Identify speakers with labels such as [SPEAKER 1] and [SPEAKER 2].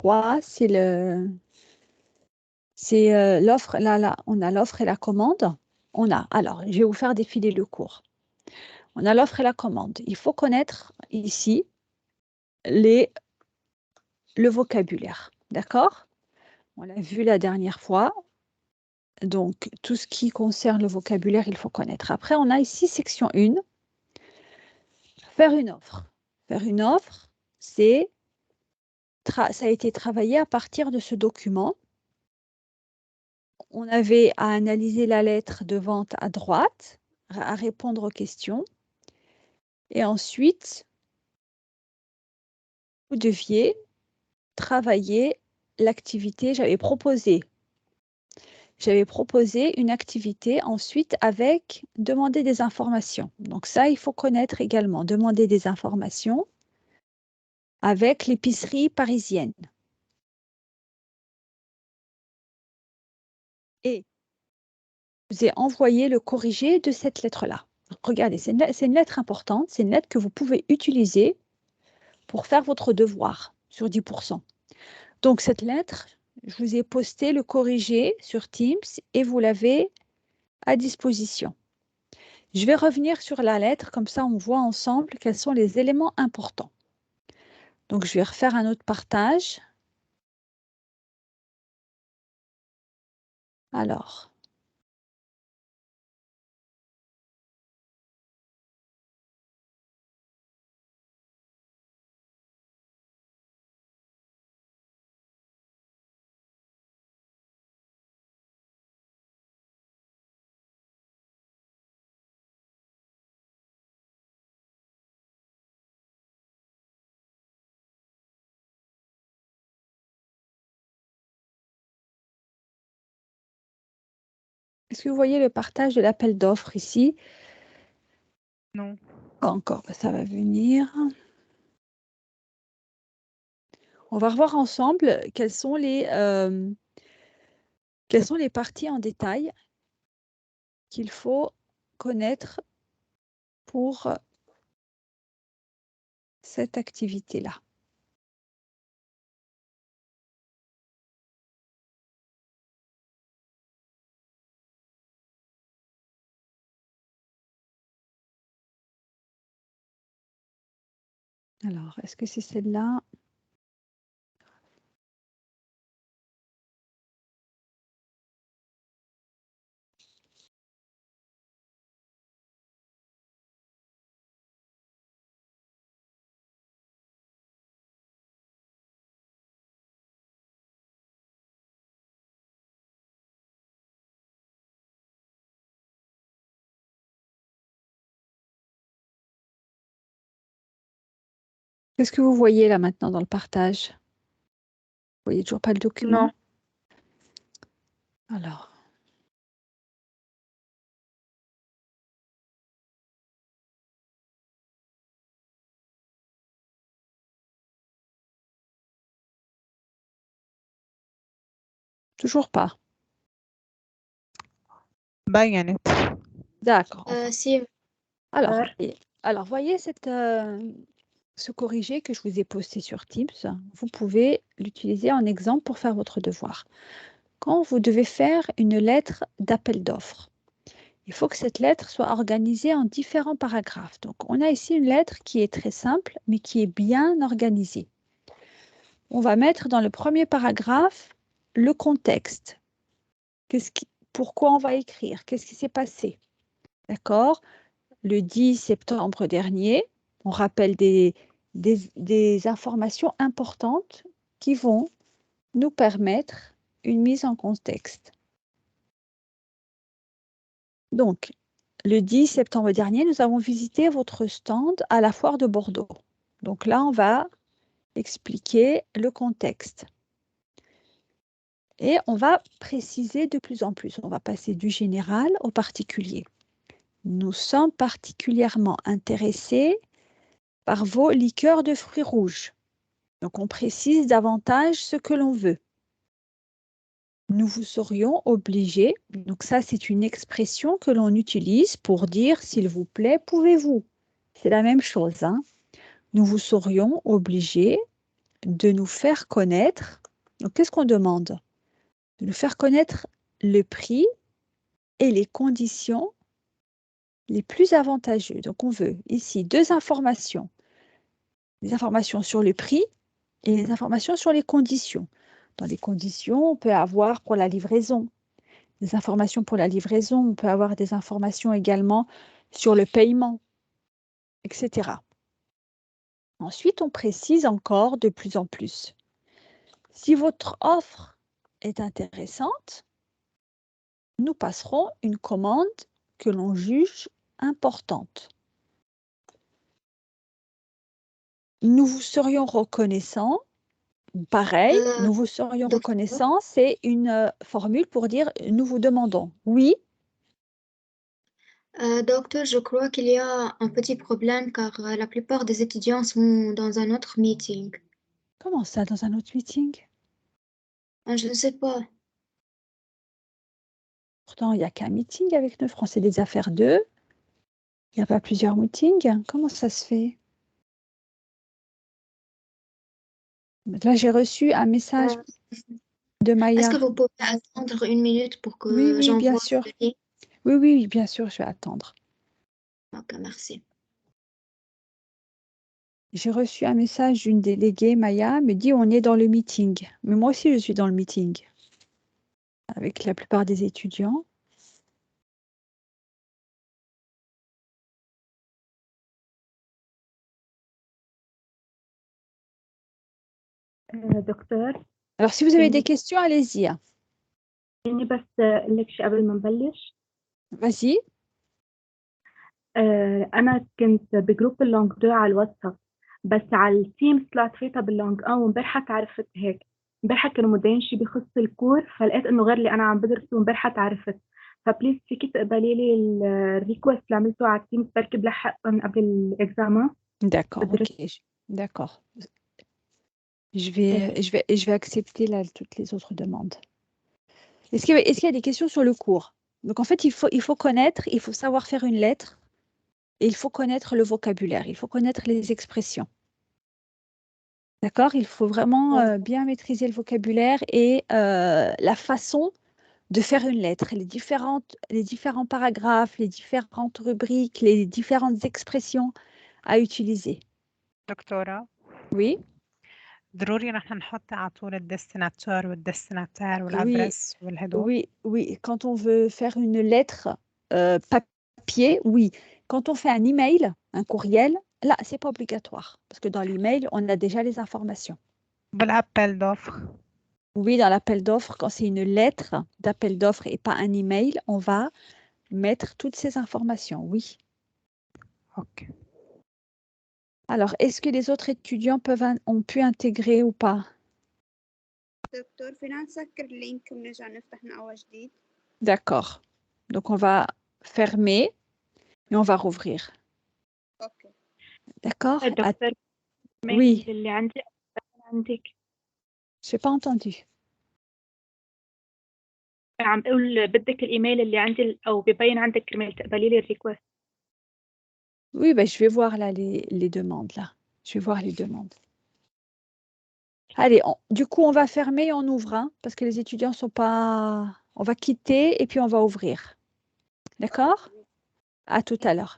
[SPEAKER 1] quoi? C'est l'offre. Là, on a l'offre et la commande. Alors, je vais vous faire défiler le cours. On a l'offre et la commande. Il faut connaître ici le vocabulaire. D'accord? On l'a vu la dernière fois. Donc, tout ce qui concerne le vocabulaire, il faut connaître. Après, on a ici section 1. Faire une offre. Faire une offre, ça a été travaillé à partir de ce document. On avait à analyser la lettre de vente à droite, à répondre aux questions. Et ensuite, vous deviez travailler l'activité. J'avais proposé une activité ensuite avec demander des informations. Donc ça, il faut connaître également. Demander des informations avec l'épicerie parisienne. Et je vous ai envoyé le corrigé de cette lettre-là. Regardez, c'est une lettre importante. C'est une lettre que vous pouvez utiliser pour faire votre devoir sur 10%. Donc cette lettre, je vous ai posté le corrigé sur Teams et vous l'avez à disposition. Je vais revenir sur la lettre, comme ça on voit ensemble quels sont les éléments importants. Donc je vais refaire un autre partage. Alors, est-ce que vous voyez le partage de l'appel d'offres ici?
[SPEAKER 2] Non.
[SPEAKER 1] Pas encore, ça va venir. On va revoir ensemble quelles sont les parties en détail qu'il faut connaître pour cette activité-là. Alors, est-ce que c'est celle-là? Qu'est-ce que vous voyez là maintenant dans le partage? Vous voyez toujours pas le document?
[SPEAKER 2] Non.
[SPEAKER 1] Alors, toujours pas.
[SPEAKER 2] باينت.
[SPEAKER 1] D'accord.
[SPEAKER 3] Si.
[SPEAKER 1] Alors, voyez ce corrigé que je vous ai posté sur Teams. Vous pouvez l'utiliser en exemple pour faire votre devoir. Quand vous devez faire une lettre d'appel d'offres, il faut que cette lettre soit organisée en différents paragraphes. Donc, on a ici une lettre qui est très simple, mais qui est bien organisée. On va mettre dans le premier paragraphe le contexte. Pourquoi on va écrire? Qu'est-ce qui s'est passé? D'accord? Le 10 septembre dernier, on rappelle des informations importantes qui vont nous permettre une mise en contexte. Donc, le 10 septembre dernier, nous avons visité votre stand à la foire de Bordeaux. Donc là, on va expliquer le contexte. Et on va préciser de plus en plus. On va passer du général au particulier. Nous sommes particulièrement intéressés par vos liqueurs de fruits rouges. Donc, on précise davantage ce que l'on veut. Nous vous serions obligés, donc ça c'est une expression que l'on utilise pour dire s'il vous plaît, pouvez-vous. C'est la même chose. Hein. Nous vous serions obligés de nous faire connaître. Donc, qu'est-ce qu'on demande? De nous faire connaître le prix et les conditions les plus avantageuses. Donc, on veut ici deux informations. Les informations sur le prix et les informations sur les conditions. Dans les conditions, on peut avoir pour la livraison des informations pour la livraison, on peut avoir des informations également sur le paiement, etc. Ensuite, on précise encore de plus en plus. Si votre offre est intéressante, nous passerons une commande que l'on juge importante. Nous vous serions reconnaissants. Pareil, nous vous serions
[SPEAKER 3] docteur.
[SPEAKER 1] reconnaissants, c'est une formule pour dire nous vous demandons. Oui,
[SPEAKER 3] Docteur, je crois qu'il y a un petit problème car la plupart des étudiants sont dans un autre meeting.
[SPEAKER 1] comment ça dans un autre meeting?
[SPEAKER 3] Je ne sais pas.
[SPEAKER 1] Pourtant, il n'y a qu'un meeting avec le Français des Affaires 2. Il n'y a pas plusieurs meetings. Comment ça se fait? Là, j'ai reçu un message de
[SPEAKER 3] Est-ce
[SPEAKER 1] Maya.
[SPEAKER 3] que vous pouvez attendre une minute pour
[SPEAKER 1] Oui,
[SPEAKER 3] que
[SPEAKER 1] oui, bien
[SPEAKER 3] j'envoie
[SPEAKER 1] sûr.
[SPEAKER 3] le lien?
[SPEAKER 1] Oui, oui, bien sûr, je vais attendre.
[SPEAKER 3] Ok, merci.
[SPEAKER 1] J'ai reçu un message d'une déléguée, Maya, me dit on est dans le meeting. Mais moi aussi, je suis dans le meeting avec la plupart des étudiants.
[SPEAKER 4] دكتور
[SPEAKER 1] Alors, si vous avez des
[SPEAKER 4] فيني
[SPEAKER 1] questions, allez-y.
[SPEAKER 4] فيني بس أقول لك شيء قبل ما نبلش.
[SPEAKER 1] Vas-y.
[SPEAKER 4] أنا كنت بجروب اللونج دو على الواتساب، بس على التيمز طلعت فيها باللونج وامبارحة عرفت هيك. امبارحة كانوا مدين شيء بخص الكور، فلقيت إنه غير اللي أنا عم بدرسه وامبارحة عرفت. فبليز فيكي تقبلي لي الريكوست اللي عملته على التيمز بركي بلحقهم قبل الإكزامان.
[SPEAKER 1] D'accord,
[SPEAKER 4] بدرس.
[SPEAKER 1] ok. D'accord. Je vais accepter là, toutes les autres demandes. Est-ce qu'il y a des questions sur le cours? Donc, en fait, il faut connaître, il faut savoir faire une lettre et il faut connaître le vocabulaire, il faut connaître les expressions. D'accord? Il faut vraiment bien maîtriser le vocabulaire et la façon de faire une lettre, les différents paragraphes, les différentes rubriques, les différentes expressions à utiliser.
[SPEAKER 2] دكتورة
[SPEAKER 1] Oui,
[SPEAKER 2] ضروري نحن نحط على طول الديستناتور والديستناتار
[SPEAKER 1] oui,
[SPEAKER 2] والأدرس والهدول.
[SPEAKER 1] oui, oui. Quand on veut faire une lettre papier, oui. Quand on fait un email, un courriel, là, c'est pas obligatoire parce que dans l'email, on a déjà les informations.
[SPEAKER 2] بالأبل d'offre.
[SPEAKER 1] Oui, dans l'appel d'offres, quand c'est une lettre d'appel d'offres et pas un email, on va mettre toutes ces informations, oui.
[SPEAKER 2] Ok.
[SPEAKER 1] Alors, est-ce que les autres étudiants ont pu intégrer ou pas?
[SPEAKER 5] دكتور فينا نسكر اللينك ونرجع نفتح من أول جديد.
[SPEAKER 1] D'accord. Donc, on va fermer et on va rouvrir.
[SPEAKER 5] أوكي.
[SPEAKER 1] D'accord?
[SPEAKER 4] دكتور
[SPEAKER 1] Oui,
[SPEAKER 4] اللي عندك
[SPEAKER 1] je n'ai pas entendu.
[SPEAKER 4] عم اقول بدك الايميل اللي عندي او ببين عندك كرمال تقبلي لي الريكوست.
[SPEAKER 1] Oui, ben, je vais voir là les demandes. Là. Je vais voir les demandes. Allez, du coup, on va fermer et on ouvre, hein, parce que les étudiants ne sont pas... On va quitter et puis on va ouvrir. D'accord? À tout à l'heure.